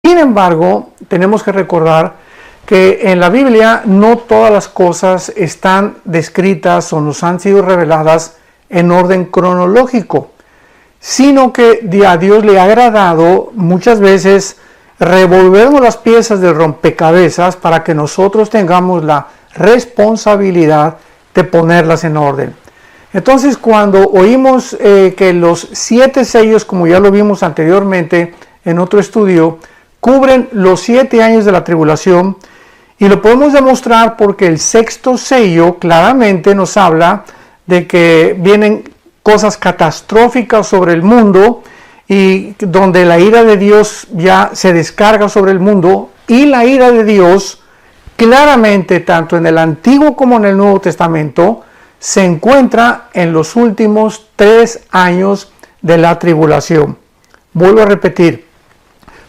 Sin embargo, tenemos que recordar que en la Biblia no todas las cosas están descritas o nos han sido reveladas en orden cronológico, sino que a Dios le ha agradado muchas veces revolvernos las piezas del rompecabezas para que nosotros tengamos la responsabilidad de ponerlas en orden. Entonces, cuando oímos que los 7 sellos, como ya lo vimos anteriormente en otro estudio, cubren los 7 años de la tribulación, y lo podemos demostrar porque el 6º sello claramente nos habla de que vienen cosas catastróficas sobre el mundo y donde la ira de Dios ya se descarga sobre el mundo, y la ira de Dios claramente tanto en el Antiguo como en el Nuevo Testamento se encuentra en los últimos 3 años de la tribulación. Vuelvo a repetir,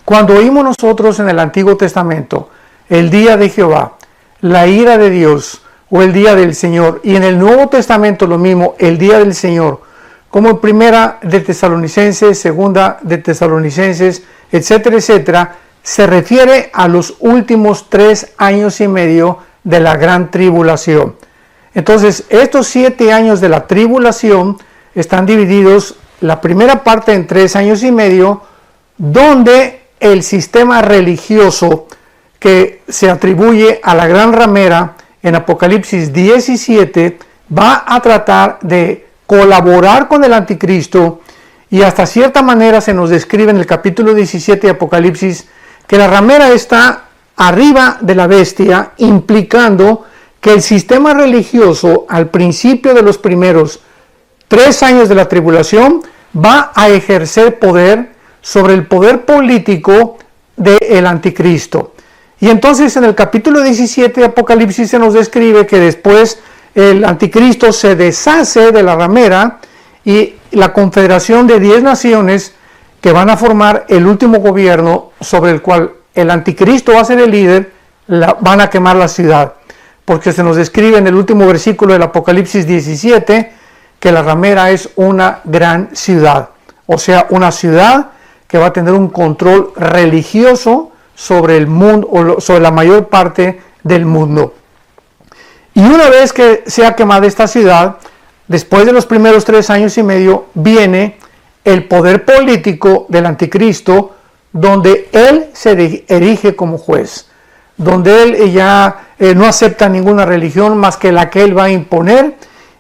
cuando oímos nosotros en el Antiguo Testamento el día de Jehová, la ira de Dios o el día del Señor, y en el Nuevo Testamento lo mismo, el día del Señor, como en Primera de Tesalonicenses, Segunda de Tesalonicenses, etcétera, etcétera, se refiere a los últimos 3 años y medio de la gran tribulación. Entonces, estos 7 años de la tribulación están divididos, la primera parte en 3 años y medio, donde el sistema religioso que se atribuye a la gran ramera en Apocalipsis 17 va a tratar de colaborar con el anticristo, y hasta cierta manera se nos describe en el capítulo 17 de Apocalipsis que la ramera está arriba de la bestia, implicando que el sistema religioso al principio de los primeros 3 años de la tribulación va a ejercer poder sobre el poder político del anticristo. Y entonces en el capítulo 17 de Apocalipsis se nos describe que después el anticristo se deshace de la ramera, y la confederación de 10 naciones que van a formar el último gobierno sobre el cual el anticristo va a ser el líder, van a quemar la ciudad. Porque se nos describe en el último versículo del Apocalipsis 17 que la ramera es una gran ciudad. O sea, una ciudad que va a tener un control religioso sobre el mundo, o sobre la mayor parte del mundo. Y una vez que sea quemada esta ciudad, después de los primeros 3 años y medio, viene el poder político del anticristo, donde él se erige como juez, donde él ya no acepta ninguna religión más que la que él va a imponer,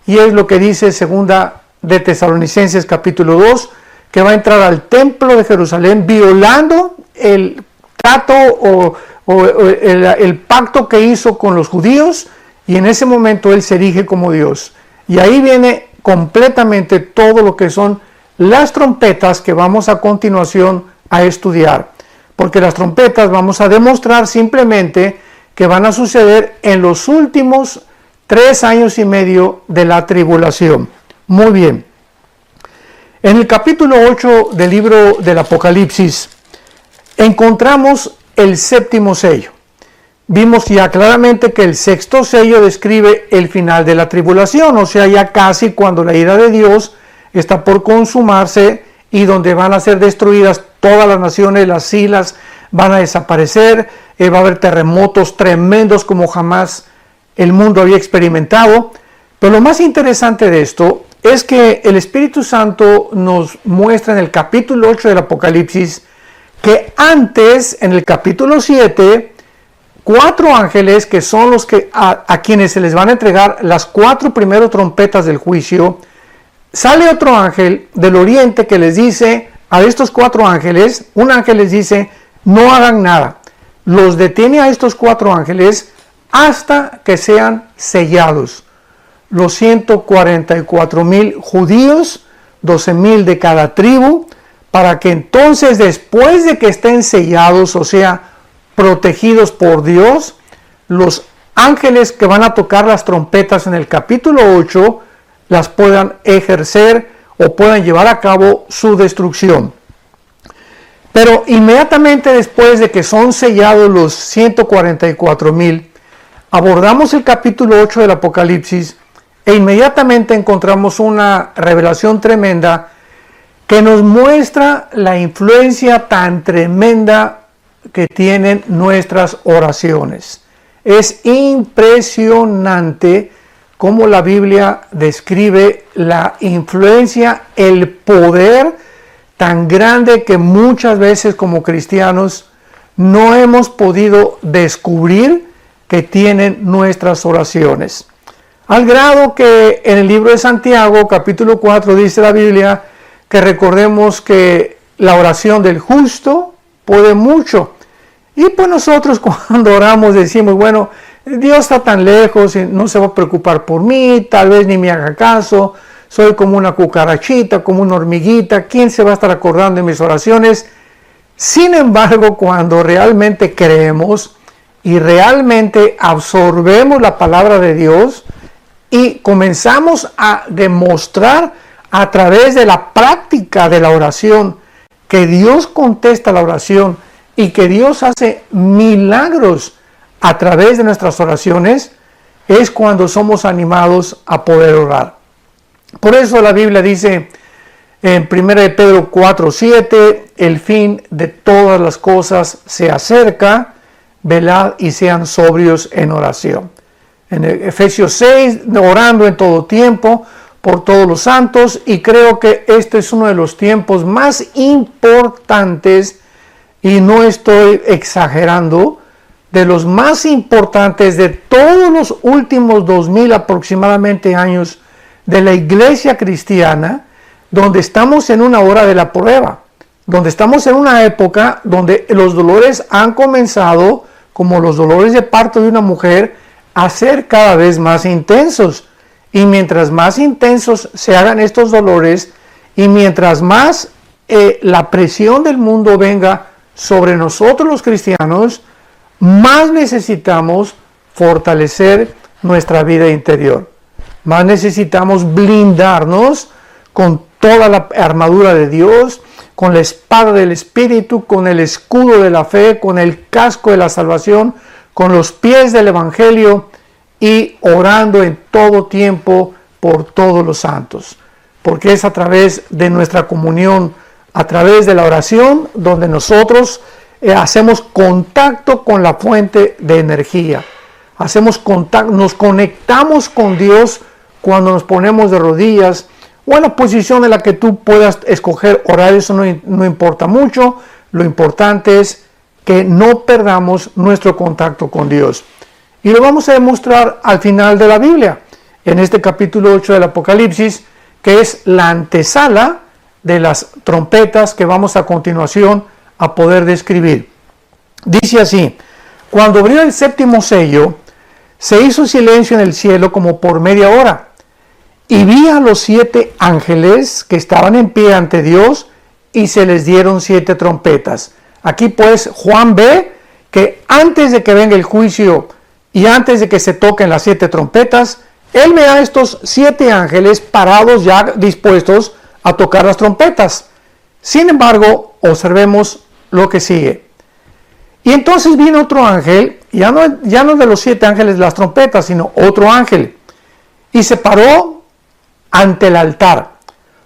y es lo que dice Segunda de Tesalonicenses capítulo 2, que va a entrar al templo de Jerusalén violando el trato o el pacto que hizo con los judíos, y en ese momento él se erige como Dios. Y ahí viene completamente todo lo que son las trompetas que vamos a continuación a estudiar, porque las trompetas vamos a demostrar simplemente que van a suceder en los últimos 3 años y medio de la tribulación. Muy bien. En el capítulo 8 del libro del Apocalipsis encontramos el 7º sello. Vimos ya claramente que el 6º sello describe el final de la tribulación, o sea, ya casi cuando la ira de Dios está por consumarse y donde van a ser destruidas todas las naciones, las islas van a desaparecer, va a haber terremotos tremendos como jamás el mundo había experimentado. Pero lo más interesante de esto es que el Espíritu Santo nos muestra en el capítulo 8 del Apocalipsis que antes, en el capítulo 7, 4 ángeles, que son los que a quienes se les van a entregar las 4 primeras trompetas del juicio, sale otro ángel del oriente que les dice a estos 4 ángeles, un ángel les dice, no hagan nada, los detiene a estos 4 ángeles hasta que sean sellados. Los 144,000 judíos, 12,000 de cada tribu, para que entonces después de que estén sellados, o sea, protegidos por Dios, los ángeles que van a tocar las trompetas en el capítulo 8 las puedan ejercer o puedan llevar a cabo su destrucción. Pero inmediatamente después de que son sellados los 144,000, abordamos el capítulo 8 del Apocalipsis e inmediatamente encontramos una revelación tremenda que nos muestra la influencia tan tremenda que tienen nuestras oraciones. Es impresionante cómo la Biblia describe la influencia, el poder tan grande que muchas veces como cristianos no hemos podido descubrir que tienen nuestras oraciones. Al grado que en el libro de Santiago, capítulo 4, dice la Biblia que recordemos que la oración del justo puede mucho. Y pues nosotros cuando oramos decimos, bueno, Dios está tan lejos y no se va a preocupar por mí, tal vez ni me haga caso, soy como una cucarachita, como una hormiguita, ¿quién se va a estar acordando de mis oraciones? Sin embargo, cuando realmente creemos y realmente absorbemos la palabra de Dios y comenzamos a demostrar a través de la práctica de la oración que Dios contesta la oración y que Dios hace milagros a través de nuestras oraciones, es cuando somos animados a poder orar. Por eso la Biblia dice en 1 Pedro 4:7, el fin de todas las cosas se acerca, velad y sean sobrios en oración. En Efesios 6, orando en todo tiempo por todos los santos, y creo que este es uno de los tiempos más importantes, y no estoy exagerando, de los más importantes de todos los últimos 2000 aproximadamente años de la iglesia cristiana, donde estamos en una hora de la prueba, donde estamos en una época donde los dolores han comenzado, como los dolores de parto de una mujer, a ser cada vez más intensos. Y mientras más intensos se hagan estos dolores, y mientras más la presión del mundo venga sobre nosotros los cristianos, más necesitamos fortalecer nuestra vida interior. Más necesitamos blindarnos con toda la armadura de Dios, con la espada del Espíritu, con el escudo de la fe, con el casco de la salvación, con los pies del Evangelio y orando en todo tiempo por todos los santos. Porque es a través de nuestra comunión, a través de la oración, donde nosotros hacemos contacto con la fuente de energía. Hacemos contacto, nos conectamos con Dios cuando nos ponemos de rodillas o en la posición en la que tú puedas escoger orar. Eso no importa mucho. Lo importante es que no perdamos nuestro contacto con Dios. Y lo vamos a demostrar al final de la Biblia, en este capítulo 8 del Apocalipsis, que es la antesala de las trompetas que vamos a continuación a poder describir. Dice así: cuando abrió el séptimo sello, se hizo silencio en el cielo como por media hora, y vi a los 7 ángeles que estaban en pie ante Dios, y se les dieron 7 trompetas. Aquí pues Juan ve que antes de que venga el juicio y antes de que se toquen las 7 trompetas, él ve a estos 7 ángeles parados ya dispuestos a tocar las trompetas. Sin embargo, observemos lo que sigue. Y entonces vino otro ángel, ya no de los 7 ángeles de las trompetas, sino otro ángel, y se paró ante el altar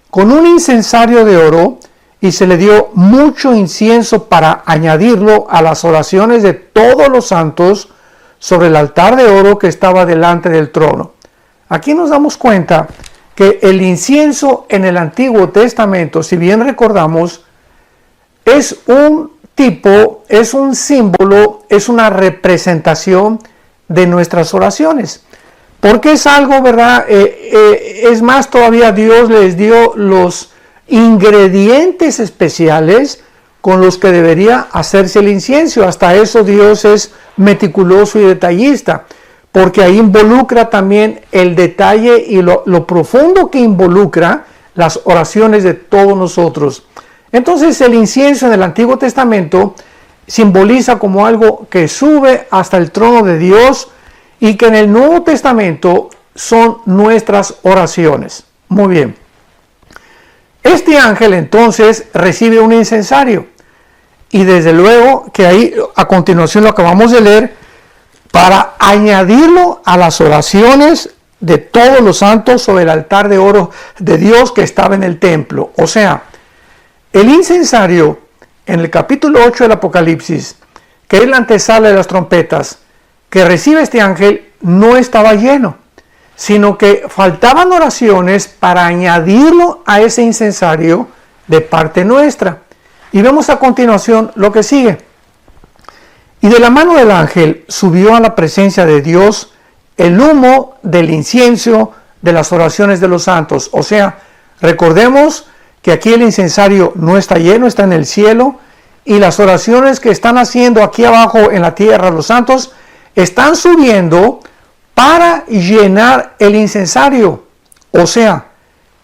con un incensario de oro, y se le dio mucho incienso para añadirlo a las oraciones de todos los santos sobre el altar de oro que estaba delante del trono. Aquí nos damos cuenta que el incienso en el Antiguo Testamento, si bien recordamos, es un tipo, es un símbolo, es una representación de nuestras oraciones. Porque es algo, ¿verdad? Es más, todavía Dios les dio los ingredientes especiales con los que debería hacerse el incienso. Hasta eso Dios es meticuloso y detallista, porque ahí involucra también el detalle y lo profundo que involucra las oraciones de todos nosotros. Entonces el incienso en el Antiguo Testamento simboliza como algo que sube hasta el trono de Dios, y que en el Nuevo Testamento son nuestras oraciones. Muy bien. Este ángel entonces recibe un incensario, y desde luego que ahí a continuación lo acabamos de leer, para añadirlo a las oraciones de todos los santos sobre el altar de oro de Dios que estaba en el templo. O sea, el incensario en el capítulo 8 del Apocalipsis que es la antesala de las trompetas, que recibe este ángel, no estaba lleno, sino que faltaban oraciones para añadirlo a ese incensario de parte nuestra. Y vemos a continuación lo que sigue. Y de la mano del ángel subió a la presencia de Dios el humo del incienso de las oraciones de los santos. O sea, recordemos que aquí el incensario no está lleno, está en el cielo, y las oraciones que están haciendo aquí abajo en la tierra los santos están subiendo para llenar el incensario. O sea,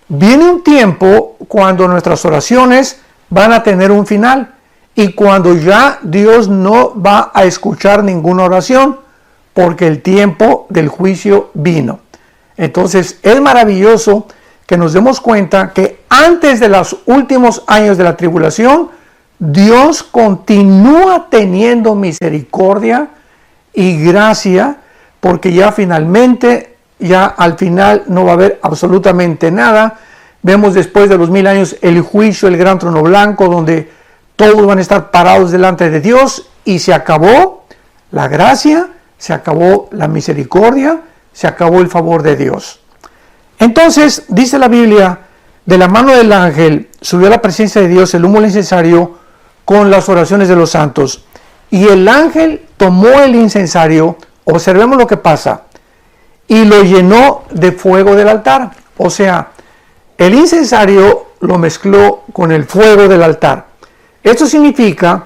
viene un tiempo cuando nuestras oraciones van a tener un final y cuando ya Dios no va a escuchar ninguna oración porque el tiempo del juicio vino. Entonces es maravilloso que nos demos cuenta que antes de los últimos años de la tribulación, Dios continúa teniendo misericordia y gracia, porque ya finalmente, ya al final no va a haber absolutamente nada. Vemos después de los 1000 años el juicio, el gran trono blanco, donde todos van a estar parados delante de Dios y se acabó la gracia, se acabó la misericordia, se acabó el favor de Dios. Entonces, dice la Biblia, de la mano del ángel subió a la presencia de Dios el humo del incensario con las oraciones de los santos. Y el ángel tomó el incensario, observemos lo que pasa, y lo llenó de fuego del altar. O sea, el incensario lo mezcló con el fuego del altar. Esto significa,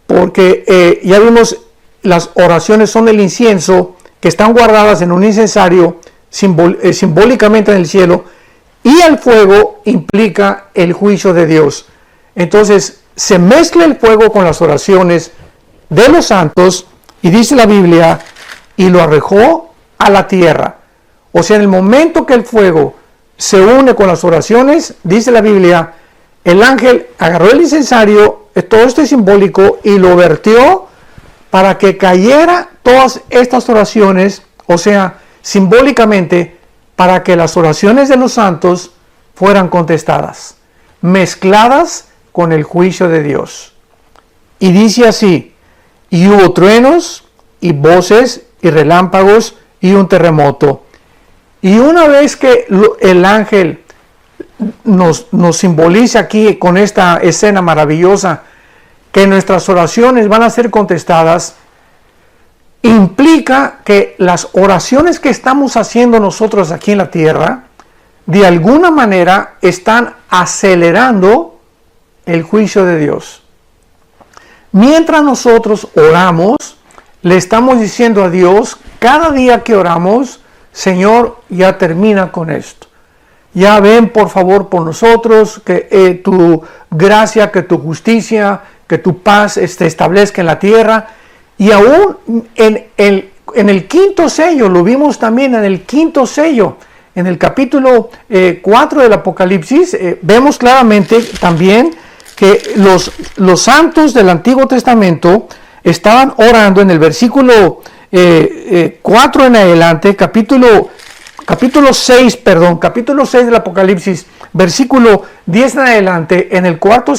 porque ya vimos, las oraciones son del incienso, que están guardadas en un incensario simbólicamente en el cielo, y el fuego implica el juicio de Dios. Entonces, se mezcla el fuego con las oraciones de los santos, y dice la Biblia, y lo arrojó a la tierra. O sea, en el momento que el fuego se une con las oraciones, dice la Biblia, el ángel agarró el incensario, todo esto es simbólico, y lo vertió para que cayera todas estas oraciones, o sea, simbólicamente, para que las oraciones de los santos fueran contestadas, mezcladas con el juicio de Dios. Y dice así, y hubo truenos, y voces, y relámpagos, y un terremoto. Y una vez que el ángel nos simboliza aquí con esta escena maravillosa, que nuestras oraciones van a ser contestadas, implica que las oraciones que estamos haciendo nosotros aquí en la tierra, de alguna manera están acelerando el juicio de Dios. Mientras nosotros oramos, le estamos diciendo a Dios, cada día que oramos, Señor, ya termina con esto. Ya ven por favor por nosotros, que tu gracia, que tu justicia, que tu paz se establezca en la tierra. Y aún en el quinto sello, lo vimos también en el quinto sello, en el capítulo 4 del Apocalipsis, vemos claramente también que los santos del Antiguo Testamento estaban orando en el versículo 4 en adelante, capítulo 6 del Apocalipsis, versículo 10 en adelante, en el quinto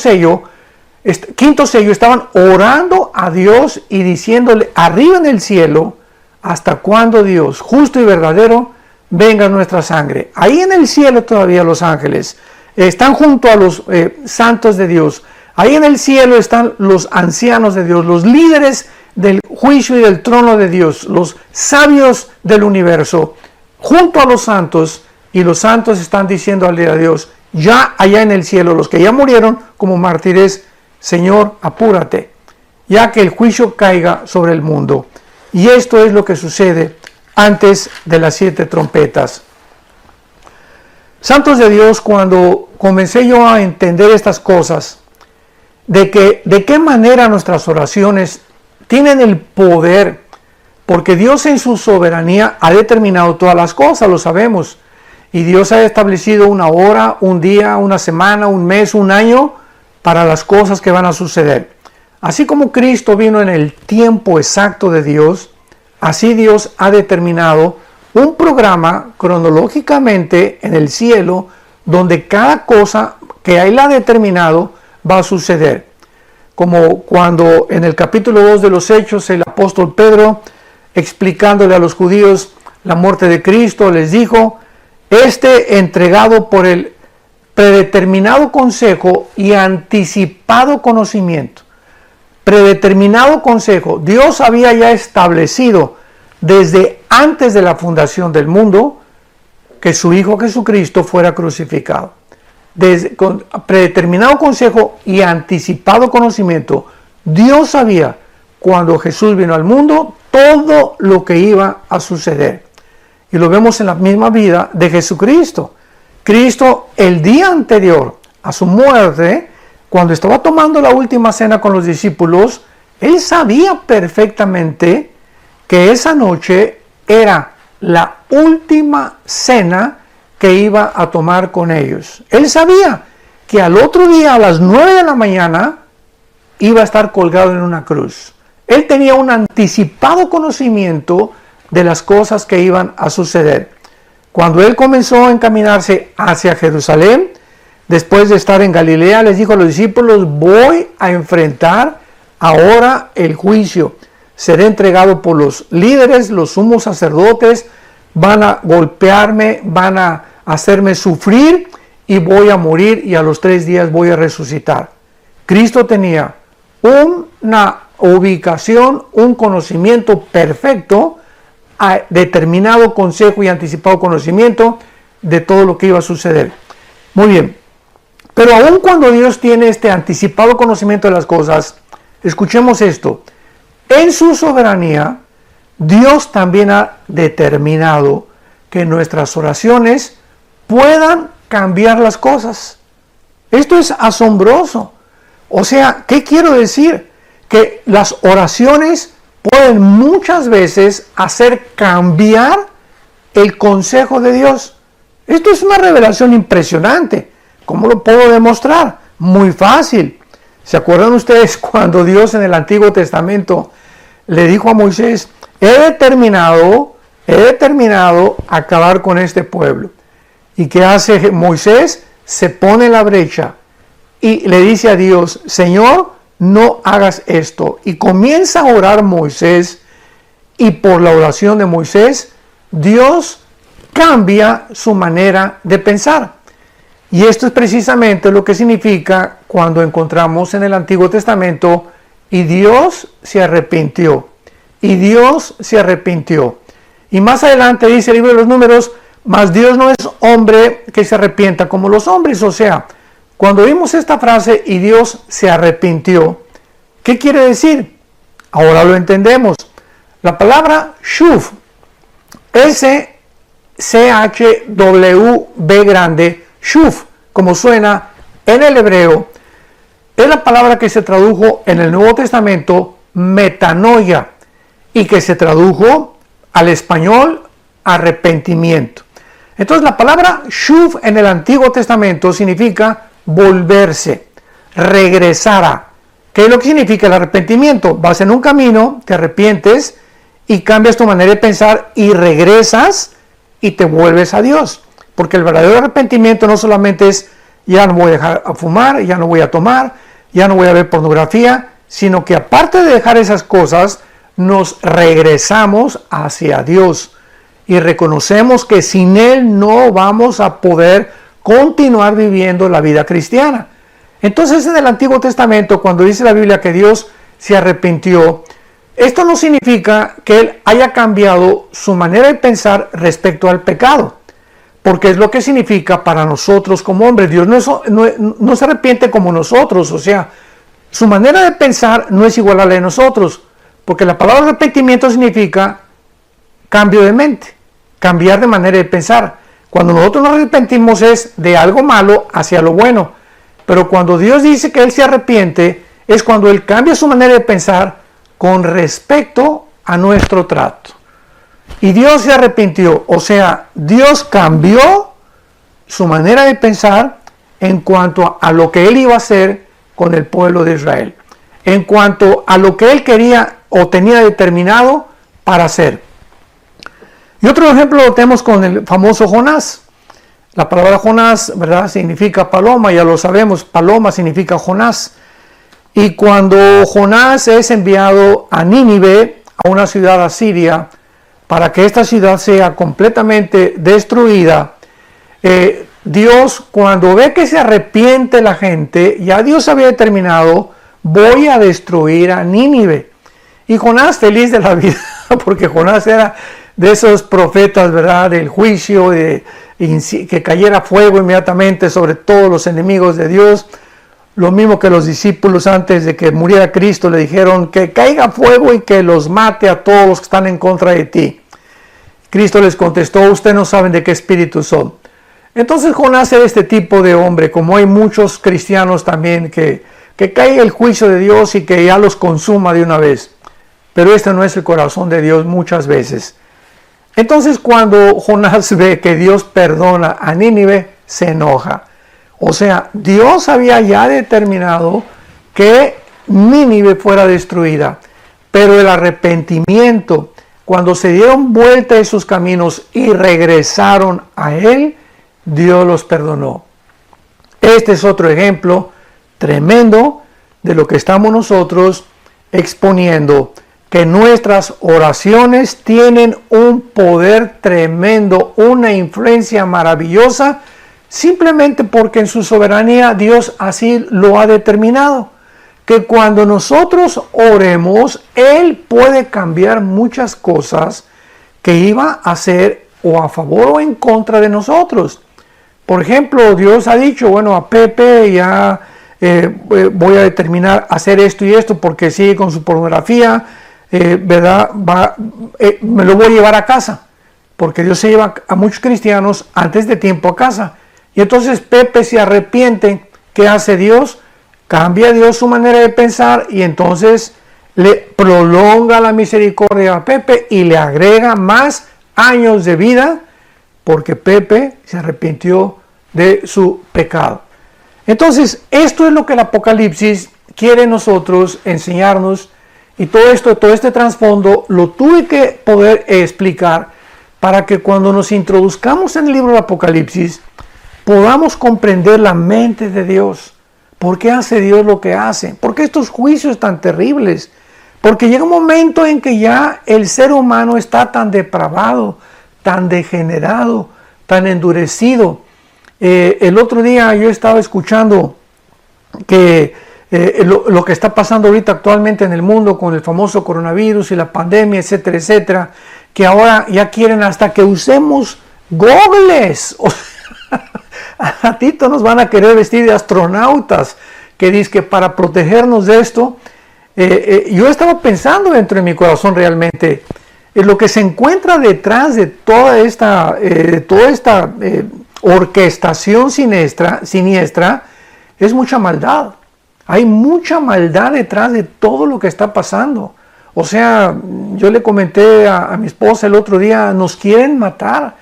sello, estaban orando a Dios y diciéndole arriba en el cielo, hasta cuándo Dios, justo y verdadero, venga nuestra sangre. Ahí en el cielo todavía los ángeles están junto a los santos de Dios. Ahí en el cielo están los ancianos de Dios, los líderes del juicio y del trono de Dios, los sabios del universo, junto a los santos, y los santos están diciéndole a Dios, ya allá en el cielo, los que ya murieron como mártires, Señor, apúrate, ya que el juicio caiga sobre el mundo. Y esto es lo que sucede antes de las 7 trompetas. Santos de Dios, cuando comencé yo a entender estas cosas, de qué manera nuestras oraciones tienen el poder, porque Dios en su soberanía ha determinado todas las cosas, lo sabemos, y Dios ha establecido una hora, un día, una semana, un mes, un año, para las cosas que van a suceder. Así como Cristo vino en el tiempo exacto de Dios, así Dios ha determinado un programa cronológicamente en el cielo, donde cada cosa que Él ha determinado va a suceder. como cuando en el capítulo 2 de los Hechos el apóstol Pedro, explicándole a los judíos la muerte de Cristo, les dijo, entregado por el predeterminado consejo y anticipado conocimiento. Predeterminado consejo. Dios había ya establecido desde antes de la fundación del mundo que su Hijo Jesucristo fuera crucificado. Con predeterminado consejo y anticipado conocimiento, Dios sabía cuando Jesús vino al mundo todo lo que iba a suceder. Y lo vemos en la misma vida de Jesucristo. Cristo, el día anterior a su muerte, cuando estaba tomando la última cena con los discípulos, él sabía perfectamente que esa noche era la última cena que iba a tomar con ellos. Él sabía que al otro día, a las 9 de la mañana, iba a estar colgado en una cruz. Él tenía un anticipado conocimiento de las cosas que iban a suceder. Cuando él comenzó a encaminarse hacia Jerusalén, después de estar en Galilea, les dijo a los discípulos, voy a enfrentar ahora el juicio. Seré entregado por los líderes, los sumos sacerdotes, van a golpearme, van a hacerme sufrir y voy a morir y a los 3 días voy a resucitar. Cristo tenía una ubicación, un conocimiento perfecto, determinado consejo y anticipado conocimiento de todo lo que iba a suceder. Muy bien, pero aun cuando Dios tiene este anticipado conocimiento de las cosas, escuchemos esto, en su soberanía, Dios también ha determinado que nuestras oraciones puedan cambiar las cosas. Esto es asombroso. O sea, ¿qué quiero decir? Que las oraciones pueden muchas veces hacer cambiar el consejo de Dios. Esto es una revelación impresionante. ¿Cómo lo puedo demostrar? Muy fácil. ¿Se acuerdan ustedes cuando Dios en el Antiguo Testamento le dijo a Moisés, he determinado acabar con este pueblo? ¿Y qué hace Moisés? Se pone en la brecha y le dice a Dios, Señor, no hagas esto. Y comienza a orar Moisés, y por la oración de Moisés, Dios cambia su manera de pensar. Y esto es precisamente lo que significa cuando encontramos en el Antiguo Testamento, y Dios se arrepintió. Y Dios se arrepintió. Y más adelante dice el libro de los Números, mas Dios no es hombre que se arrepienta como los hombres. O sea, cuando vimos esta frase, y Dios se arrepintió, ¿qué quiere decir? Ahora lo entendemos. La palabra shuv, S-C-H-W-B grande, shuv, como suena en el hebreo, es la palabra que se tradujo en el Nuevo Testamento metanoia y que se tradujo al español arrepentimiento. Entonces la palabra shuv en el Antiguo Testamento significa volverse, regresar a. ¿Qué es lo que significa el arrepentimiento? Vas en un camino, te arrepientes y cambias tu manera de pensar y regresas y te vuelves a Dios. Porque el verdadero arrepentimiento no solamente es ya no voy a dejar a fumar, ya no voy a tomar, ya no voy a ver pornografía, sino que aparte de dejar esas cosas, nos regresamos hacia Dios y reconocemos que sin Él no vamos a poder continuar viviendo la vida cristiana. Entonces en el Antiguo Testamento, cuando dice la Biblia que Dios se arrepintió, esto no significa que Él haya cambiado su manera de pensar respecto al pecado, porque es lo que significa para nosotros como hombres. Dios no se arrepiente como nosotros, o sea, su manera de pensar no es igual a la de nosotros, porque la palabra arrepentimiento significa cambio de mente, cambiar de manera de pensar. Cuando nosotros nos arrepentimos es de algo malo hacia lo bueno, pero cuando Dios dice que Él se arrepiente, es cuando Él cambia su manera de pensar con respecto a nuestro trato. Y Dios se arrepintió, o sea, Dios cambió su manera de pensar en cuanto a lo que Él iba a hacer con el pueblo de Israel, en cuanto a lo que Él quería o tenía determinado para hacer. Y otro ejemplo lo tenemos con el famoso Jonás. La palabra Jonás, ¿verdad?, significa paloma, ya lo sabemos, paloma significa Jonás. Y cuando Jonás es enviado a Nínive, a una ciudad asiria, para que esta ciudad sea completamente destruida, Dios, cuando ve que se arrepiente la gente, ya Dios había determinado, voy a destruir a Nínive. Y Jonás feliz de la vida, porque Jonás era de esos profetas, ¿verdad?, del juicio, que cayera fuego inmediatamente sobre todos los enemigos de Dios. Lo mismo que los discípulos antes de que muriera Cristo le dijeron que caiga fuego y que los mate a todos los que están en contra de ti. Cristo les contestó, ustedes no saben de qué espíritu son. Entonces Jonás era este tipo de hombre, como hay muchos cristianos también, que caiga el juicio de Dios y que ya los consuma de una vez. Pero este no es el corazón de Dios muchas veces. Entonces cuando Jonás ve que Dios perdona a Nínive, se enoja. O sea, Dios había ya determinado que Nínive fuera destruida, pero el arrepentimiento, cuando se dieron vuelta de sus caminos y regresaron a Él, Dios los perdonó. Este es otro ejemplo tremendo de lo que estamos nosotros exponiendo, que nuestras oraciones tienen un poder tremendo, una influencia maravillosa, simplemente porque en su soberanía Dios así lo ha determinado, que cuando nosotros oremos, Él puede cambiar muchas cosas que iba a hacer o a favor o en contra de nosotros. Por ejemplo, Dios ha dicho, bueno, a Pepe ya voy a determinar hacer esto y esto porque sigue con su pornografía, ¿verdad? Me lo voy a llevar a casa, porque Dios se lleva a muchos cristianos antes de tiempo a casa. Y entonces Pepe se arrepiente. ¿Qué hace Dios? Cambia Dios su manera de pensar y entonces le prolonga la misericordia a Pepe y le agrega más años de vida porque Pepe se arrepintió de su pecado. Entonces, esto es lo que el Apocalipsis quiere nosotros enseñarnos, y todo este trasfondo lo tuve que poder explicar para que cuando nos introduzcamos en el libro del Apocalipsis podamos comprender la mente de Dios. ¿Por qué hace Dios lo que hace? ¿Por qué estos juicios tan terribles? Porque llega un momento en que ya el ser humano está tan depravado, tan degenerado, tan endurecido. El otro día yo estaba escuchando que lo que está pasando ahorita actualmente en el mundo con el famoso coronavirus y la pandemia, etcétera, etcétera, que ahora ya quieren hasta que usemos gogles. O sea, a ratito nos van a querer vestir de astronautas, que dice que para protegernos de esto. Yo estaba pensando dentro de mi corazón realmente, lo que se encuentra detrás de toda esta orquestación siniestra es mucha maldad. Hay mucha maldad detrás de todo lo que está pasando. O sea, yo le comenté a mi esposa el otro día, nos quieren matar,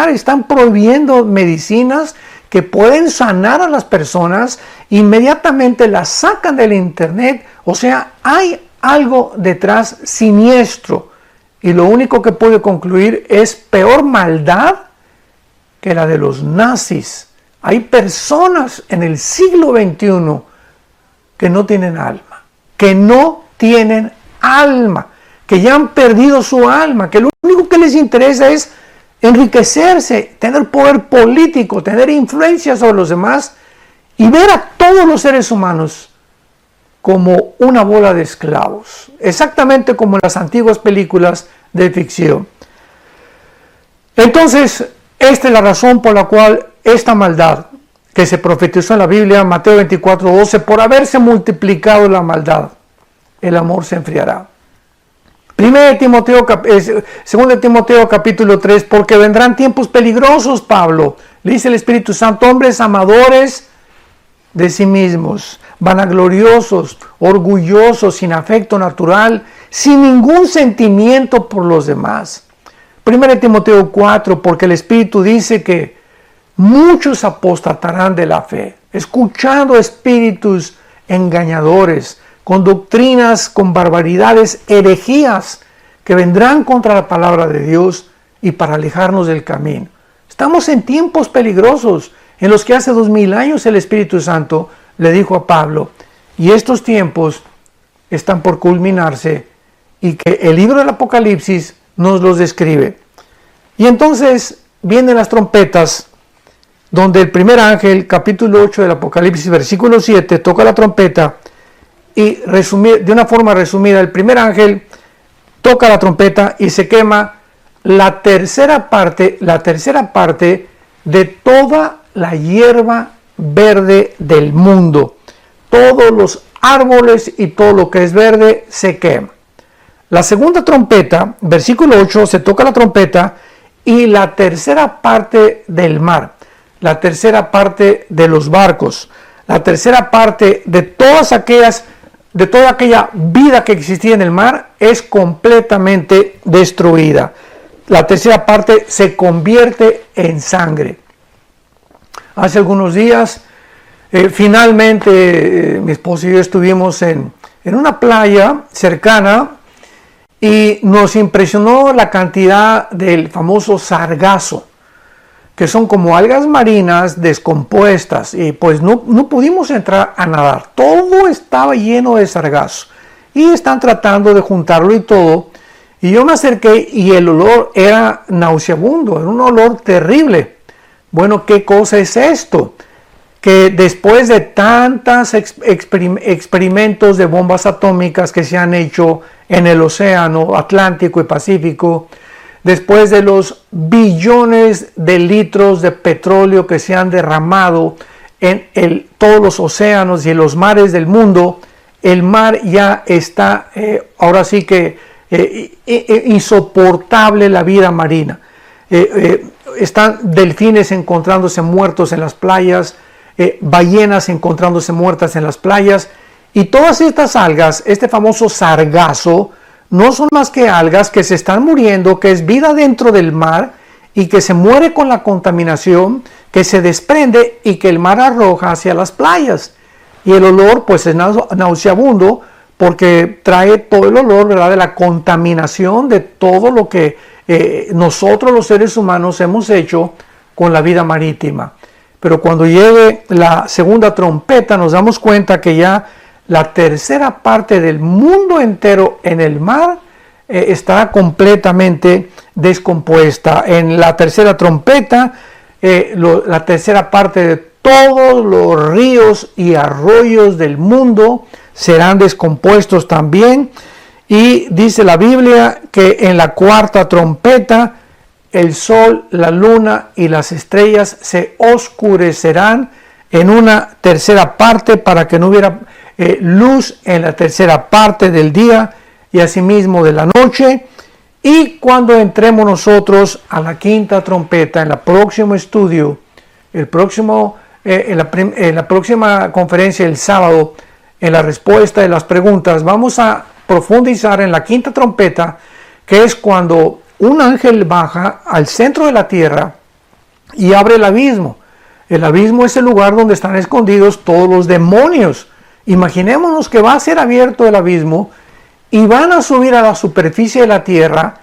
están prohibiendo medicinas que pueden sanar a las personas, inmediatamente las sacan del internet. O sea, hay algo detrás siniestro y lo único que puede concluir es peor maldad que la de los nazis. Hay personas en el siglo XXI que no tienen alma, que ya han perdido su alma, que lo único que les interesa es enriquecerse, tener poder político, tener influencia sobre los demás y ver a todos los seres humanos como una bola de esclavos, exactamente como en las antiguas películas de ficción. Entonces, esta es la razón por la cual esta maldad que se profetizó en la Biblia, Mateo 24:12, por haberse multiplicado la maldad, el amor se enfriará. 2 Timoteo capítulo 3, porque vendrán tiempos peligrosos, Pablo, le dice el Espíritu Santo, hombres amadores de sí mismos, vanagloriosos, orgullosos, sin afecto natural, sin ningún sentimiento por los demás. 1 Timoteo 4, porque el Espíritu dice que muchos apostatarán de la fe, escuchando espíritus engañadores, con doctrinas, con barbaridades, herejías, que vendrán contra la palabra de Dios y para alejarnos del camino. Estamos en tiempos peligrosos, en los que hace 2000 años el Espíritu Santo le dijo a Pablo y estos tiempos están por culminarse y que el libro del Apocalipsis nos los describe. Y entonces vienen las trompetas, donde el primer ángel, capítulo 8 del Apocalipsis, versículo 7, toca la trompeta y de una forma resumida, el primer ángel toca la trompeta y se quema la tercera parte de toda la hierba verde del mundo. Todos los árboles y todo lo que es verde se quema. La segunda trompeta, versículo 8, se toca la trompeta y la tercera parte del mar, la tercera parte de los barcos, la tercera parte de toda aquella vida que existía en el mar es completamente destruida. La tercera parte se convierte en sangre. Hace algunos días, finalmente, mi esposo y yo estuvimos en una playa cercana y nos impresionó la cantidad del famoso sargazo, que son como algas marinas descompuestas, y pues no pudimos entrar a nadar. Todo estaba lleno de sargazo y están tratando de juntarlo y todo. Y yo me acerqué y el olor era nauseabundo, era un olor terrible. Bueno, ¿qué cosa es esto? Que después de tantos experimentos de bombas atómicas que se han hecho en el océano Atlántico y Pacífico, después de los billones de litros de petróleo que se han derramado en todos los océanos y en los mares del mundo, el mar ya está, ahora sí que insoportable la vida marina. Están delfines encontrándose muertos en las playas, ballenas encontrándose muertas en las playas, y todas estas algas, este famoso sargazo, no son más que algas que se están muriendo, que es vida dentro del mar y que se muere con la contaminación que se desprende y que el mar arroja hacia las playas. Y el olor pues es nauseabundo porque trae todo el olor, ¿verdad?, de la contaminación de todo lo que nosotros los seres humanos hemos hecho con la vida marítima. Pero cuando llegue la segunda trompeta nos damos cuenta que ya la tercera parte del mundo entero en el mar está completamente descompuesta. En la tercera trompeta, la tercera parte de todos los ríos y arroyos del mundo serán descompuestos también. Y dice la Biblia que en la cuarta trompeta el sol, la luna y las estrellas se oscurecerán en una tercera parte para que no hubiera luz en la tercera parte del día y asimismo de la noche. Y cuando entremos nosotros a la quinta trompeta, en el próximo estudio, en la próxima conferencia el sábado, en la respuesta de las preguntas, vamos a profundizar en la quinta trompeta, que es cuando un ángel baja al centro de la tierra y abre el abismo. El abismo es el lugar donde están escondidos todos los demonios. Imaginémonos que va a ser abierto el abismo y van a subir a la superficie de la tierra,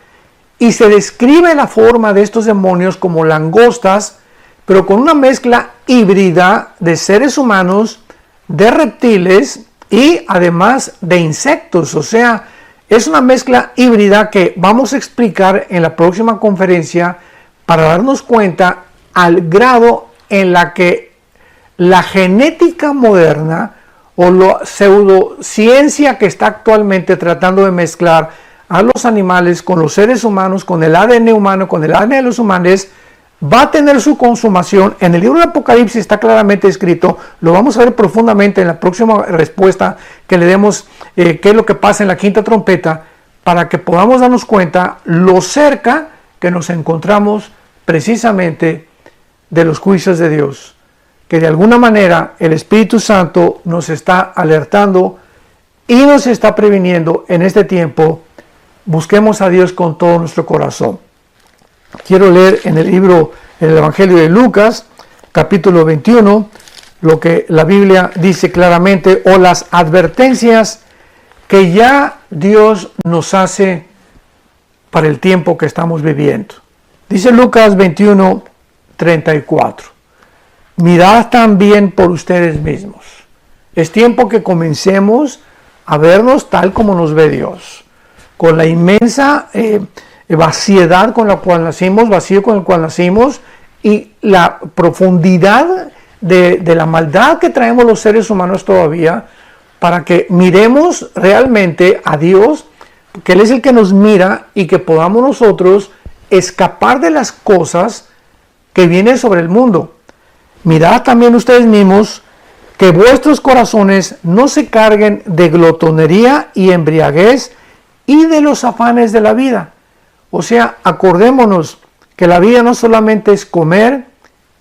y se describe la forma de estos demonios como langostas, pero con una mezcla híbrida de seres humanos, de reptiles y además de insectos. O sea, es una mezcla híbrida que vamos a explicar en la próxima conferencia para darnos cuenta al grado en la que la genética moderna o la pseudociencia que está actualmente tratando de mezclar a los animales con los seres humanos, con el ADN humano, con el ADN de los humanos, va a tener su consumación. En el libro de Apocalipsis está claramente escrito, lo vamos a ver profundamente en la próxima respuesta que le demos, qué es lo que pasa en la quinta trompeta, para que podamos darnos cuenta lo cerca que nos encontramos precisamente de los juicios de Dios, que de alguna manera el Espíritu Santo nos está alertando y nos está previniendo en este tiempo. Busquemos a Dios con todo nuestro corazón. Quiero leer en el Evangelio de Lucas, capítulo 21, lo que la Biblia dice claramente, o las advertencias que ya Dios nos hace para el tiempo que estamos viviendo. Dice Lucas 21, 34. Mirad también por ustedes mismos Es tiempo que comencemos a vernos tal como nos ve Dios, con la inmensa vaciedad con la cual nacimos, vacío con el cual nacimos, y la profundidad de la maldad que traemos los seres humanos todavía, para que miremos realmente a Dios, que Él es el que nos mira, y que podamos nosotros escapar de las cosas que vienen sobre el mundo. Mirad también ustedes mismos que vuestros corazones no se carguen de glotonería y embriaguez y de los afanes de la vida. O sea, acordémonos que la vida no solamente es comer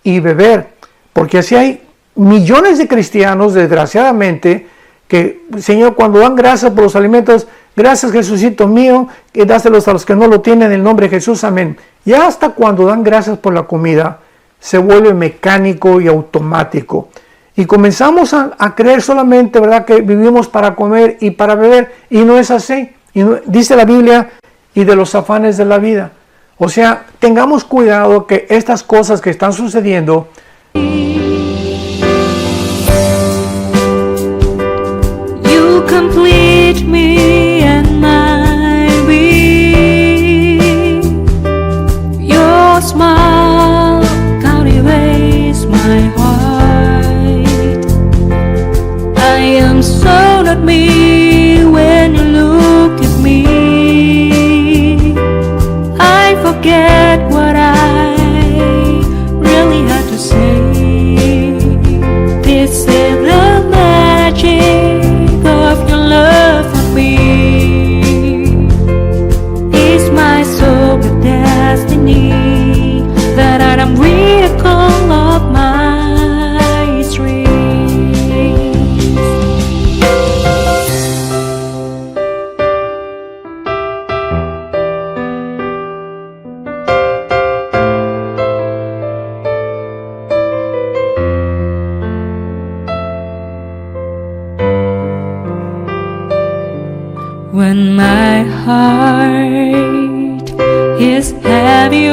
y beber, porque así hay millones de cristianos, desgraciadamente, que, Señor, cuando dan gracias por los alimentos, gracias Jesucito mío, y dáselos a los que no lo tienen, en el nombre de Jesús, amén. Y hasta cuando dan gracias por la comida, se vuelve mecánico y automático. Y comenzamos a creer solamente, ¿verdad?, que vivimos para comer y para beber, y no es así. Y no, dice la Biblia, y de los afanes de la vida. O sea, tengamos cuidado que estas cosas que están sucediendo You complete me and my being. Your smile captivates my heart. I am so not me when you look at me. I forget what I really had to say. This is the magic of your love for me. Is my soul the destiny that I am vehicle of my dreams? When my heart is heavier,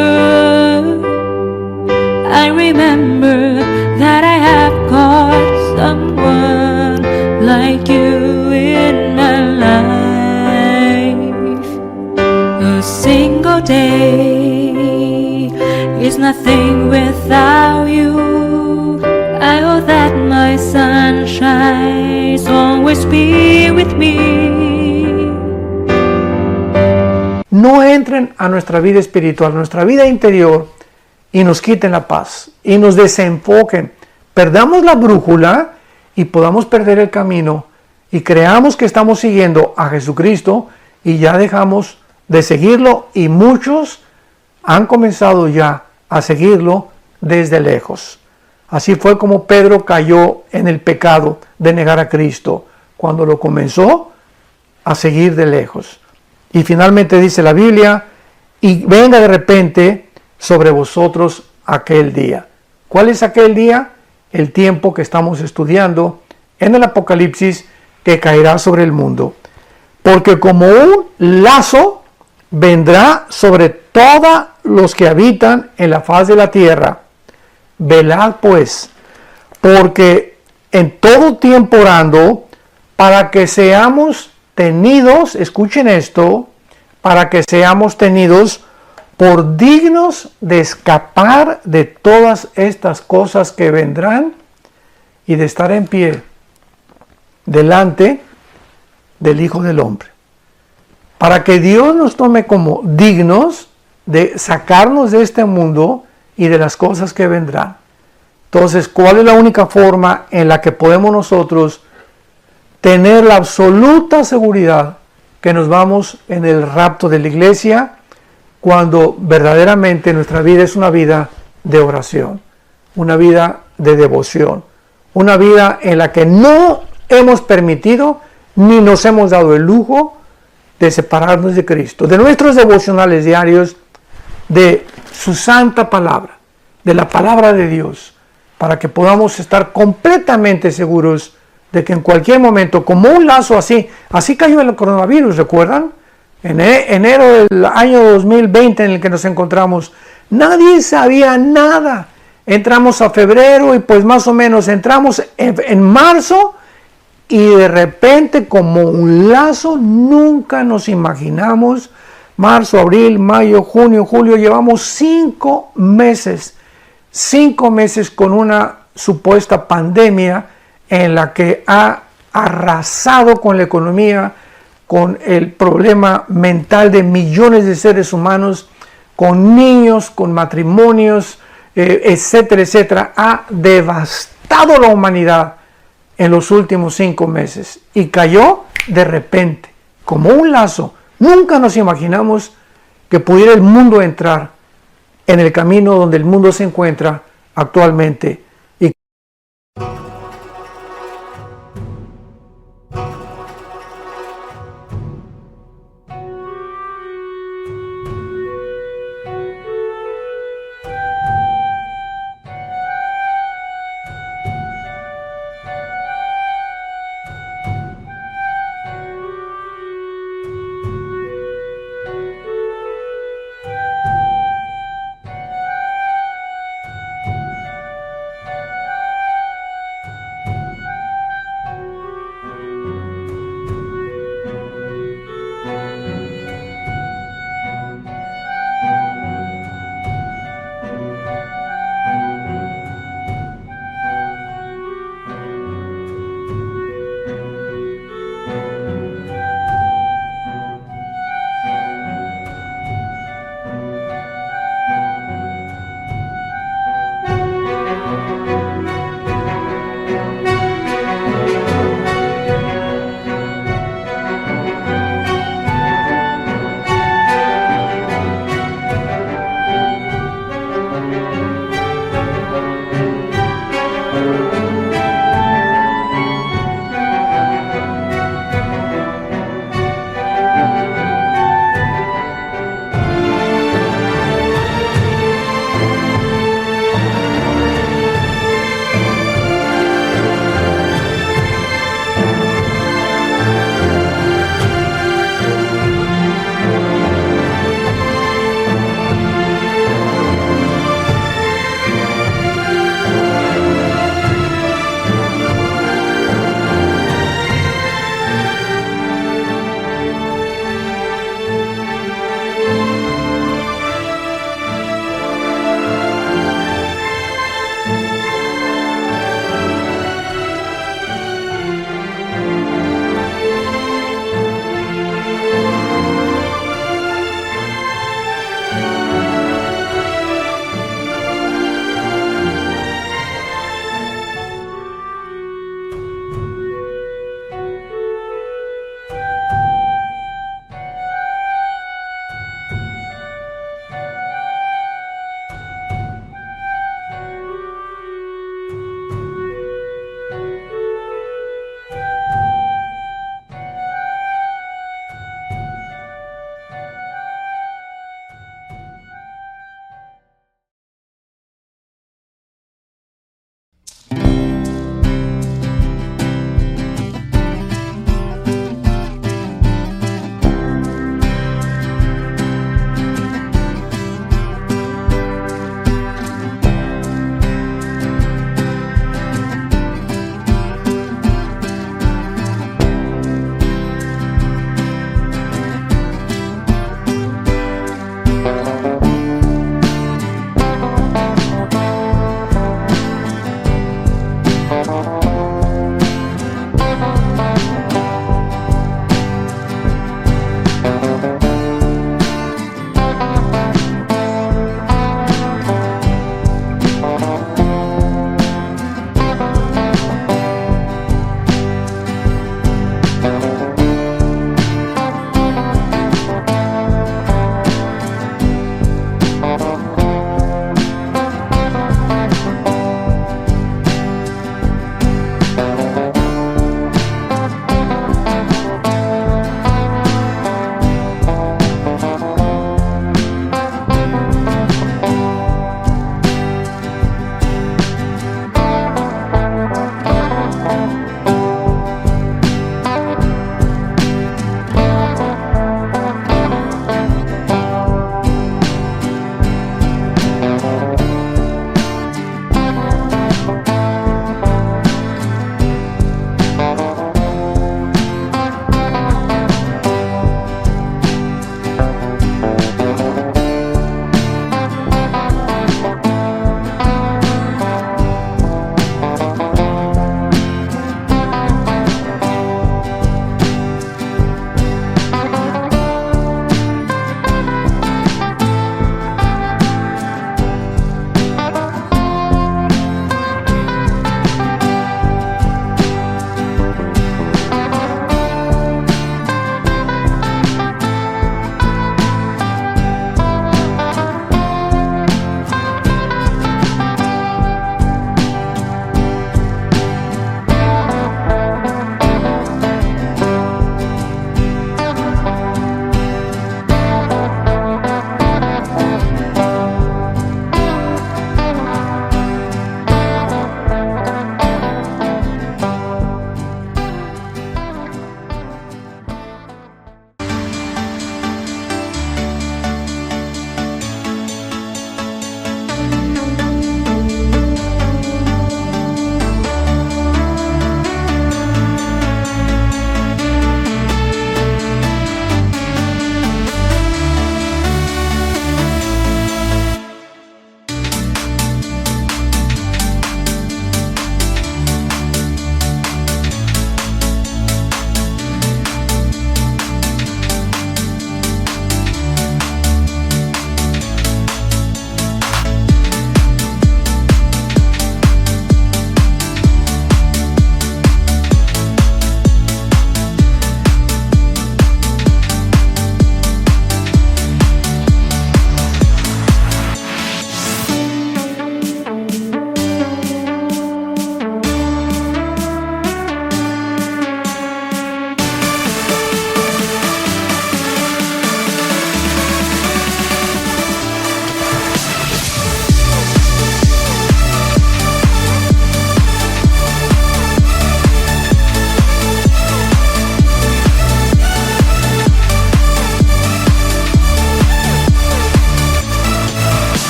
I remember that I have got someone like you in my life. A single day is nothing without you. I know that my sunshine always be with me. no entren a nuestra vida espiritual, nuestra vida interior, y nos quiten la paz, y nos desenfoquen, perdamos la brújula y podamos perder el camino, y creamos que estamos siguiendo a Jesucristo, y ya dejamos de seguirlo, y muchos han comenzado ya a seguirlo desde lejos. Así fue como Pedro cayó en el pecado de negar a Cristo, cuando lo comenzó a seguir de lejos. Y finalmente dice la Biblia, y venga de repente sobre vosotros aquel día. ¿Cuál es aquel día? El tiempo que estamos estudiando en el Apocalipsis, que caerá sobre el mundo. Porque como un lazo vendrá sobre todos los que habitan en la faz de la tierra. Velad pues, porque en todo tiempo orando, para que seamos tenidos, escuchen esto, para que seamos tenidos por dignos de escapar de todas estas cosas que vendrán y de estar en pie delante del Hijo del Hombre. Para que Dios nos tome como dignos de sacarnos de este mundo y de las cosas que vendrán. Entonces, ¿cuál es la única forma en la que podemos nosotros tener la absoluta seguridad que nos vamos en el rapto de la iglesia? Cuando verdaderamente nuestra vida es una vida de oración, una vida de devoción, una vida en la que no hemos permitido ni nos hemos dado el lujo de separarnos de Cristo, de nuestros devocionales diarios, de su santa palabra, de la palabra de Dios, para que podamos estar completamente seguros de que en cualquier momento, como un lazo así cayó el coronavirus, ¿recuerdan? En enero del año 2020 en el que nos encontramos, nadie sabía nada. Entramos a febrero y pues más o menos entramos en marzo y de repente, como un lazo, nunca nos imaginamos, marzo, abril, mayo, junio, julio, llevamos 5 meses con una supuesta pandemia en la que ha arrasado con la economía, con el problema mental de millones de seres humanos, con niños, con matrimonios, etcétera, etcétera. Ha devastado la humanidad en los últimos 5 meses y cayó de repente, como un lazo. Nunca nos imaginamos que pudiera el mundo entrar en el camino donde el mundo se encuentra actualmente.